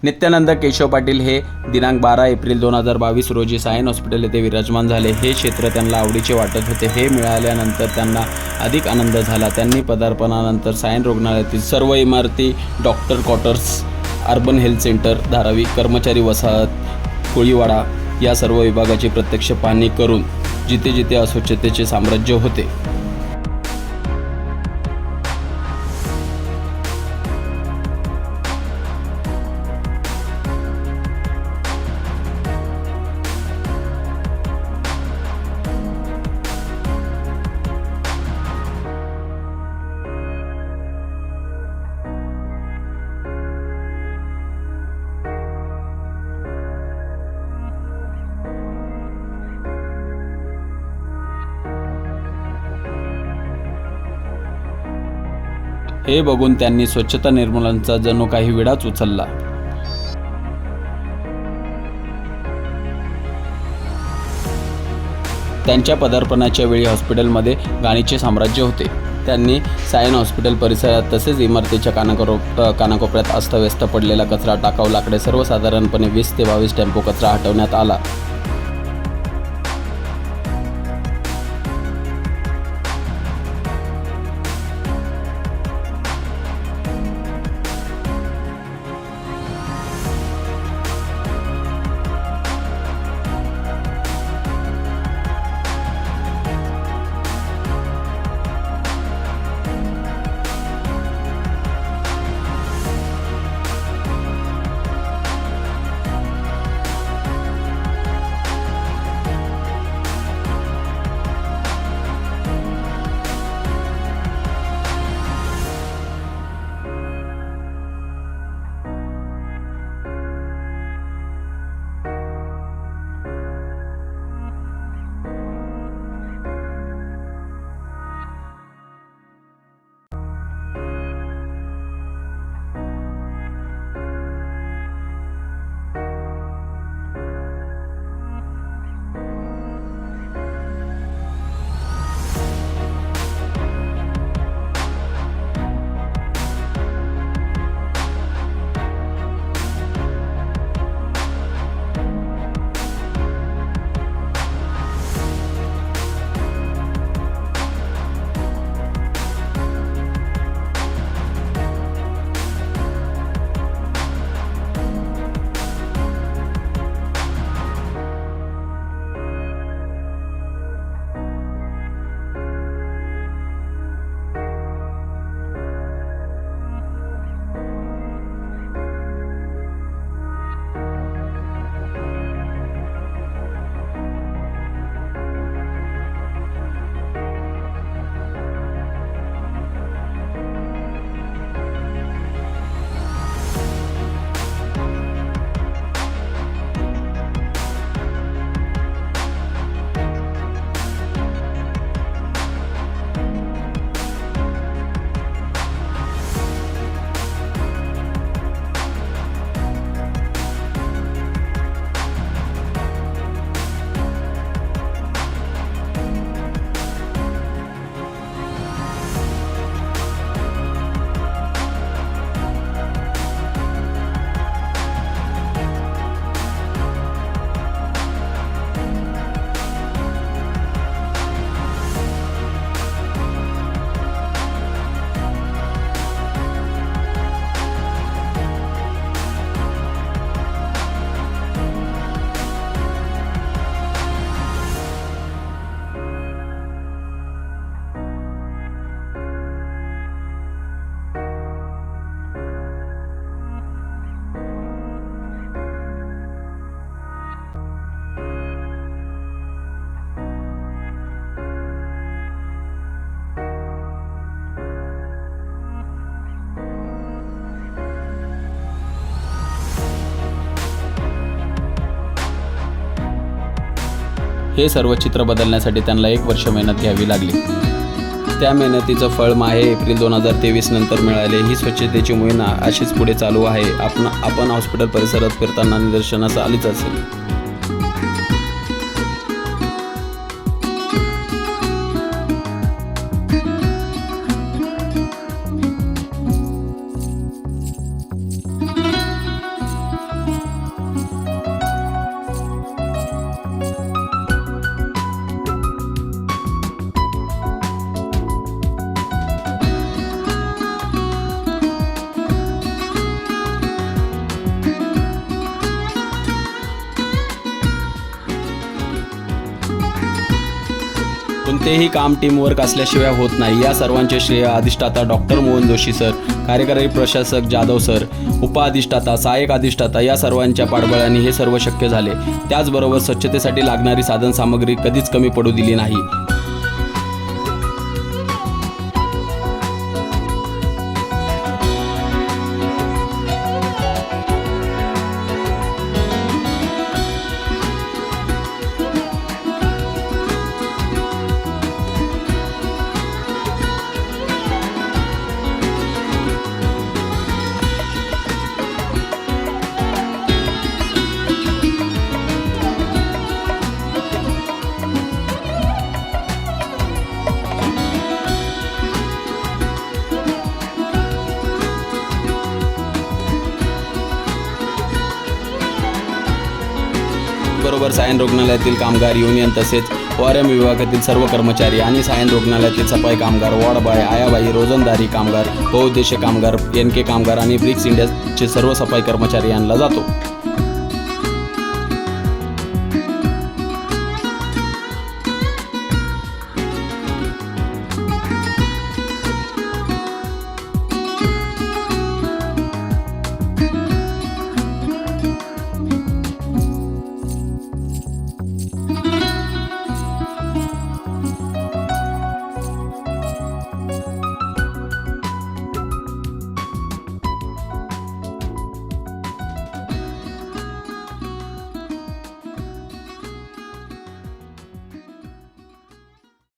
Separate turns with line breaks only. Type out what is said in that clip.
नित्यानंद केशव पाटील हे दिनांक 12 एप्रिल 2022 रोजी सायन हॉस्पिटल येथे विराजमान झाले। हे क्षेत्र त्यांना आवडीचे वाटत होते। हे मिळाल्यानंतर त्यांना अधिक आनंद झाला। त्यांनी पदार्पणानंतर सायन रुग्णालयातील सर्व इमारती, doctor quarters, urban health centre, Dharavi, कर्मचारी वसाहत, कोळीवाडा या सर्व विभागाची प्रत्यक्ष पाहणी करून जिथे जिथे अस्वच्छतेचे साम्राज्य होते हे बघून त्यांनी स्वच्छता निर्मूलनाचा जणू काही विडाच उचलला। त्यांच्या पदार्पणाच्या वेळी हॉस्पिटलमध्ये गाणीचे साम्राज्य होते। त्यांनी सायन हॉस्पिटल परिसरात तसेच इमारतीच्या कानाकोपऱ्यात अस्तव्यस्त पडलेला कचरा, टाकाऊ लाकडे सर्वसाधारणपणे 20 ते 22 टेम्पो कचरा हटवण्यात आला। हे सर्व चित्र बदलण्यासाठी त्यांना 1 वर्ष मेहनत घ्यावी लागली। त्या मेहनतीचं फळ माहे एप्रिल 2023 नंतर मिळाले। ही स्वच्छतेची मोहीम अशीच पुढे चालू आहे। आपण हॉस्पिटल परिसरात फिरताना निदर्शनास आलीच असेल। कोणतेही काम टीमवर्क असल्याशिवाय होत नाही. या सर्वांचे श्रेय अधिष्ठाता डॉक्टर मोहन जोशी सर, कार्यकारी प्रशासक जाधव सर, उपअधिष्ठाता, सहाय्यक अधिष्ठाता या सर्वांच्या पाठबळाने हे सर्व शक्य झाले. त्याचबरोबर स्वच्छतेसाठी लागणारी साधनसामग्री कधीच कमी पडू दिली नाही. बरोबर सायन रुग्णालयातील कामगार युनियन तसेच ORM विभागातील सर्व कर्मचारी आणि सायन रुग्णालयातील सफाई कामगार, वॉर्ड बॉय, आयाबाई, रोजंदारी कामगार, बहुउद्देशीय कामगार, NK कामगार आणि ब्रिक्स इंडियाचे सर्व सफाई कर्मचारी यांना जातो.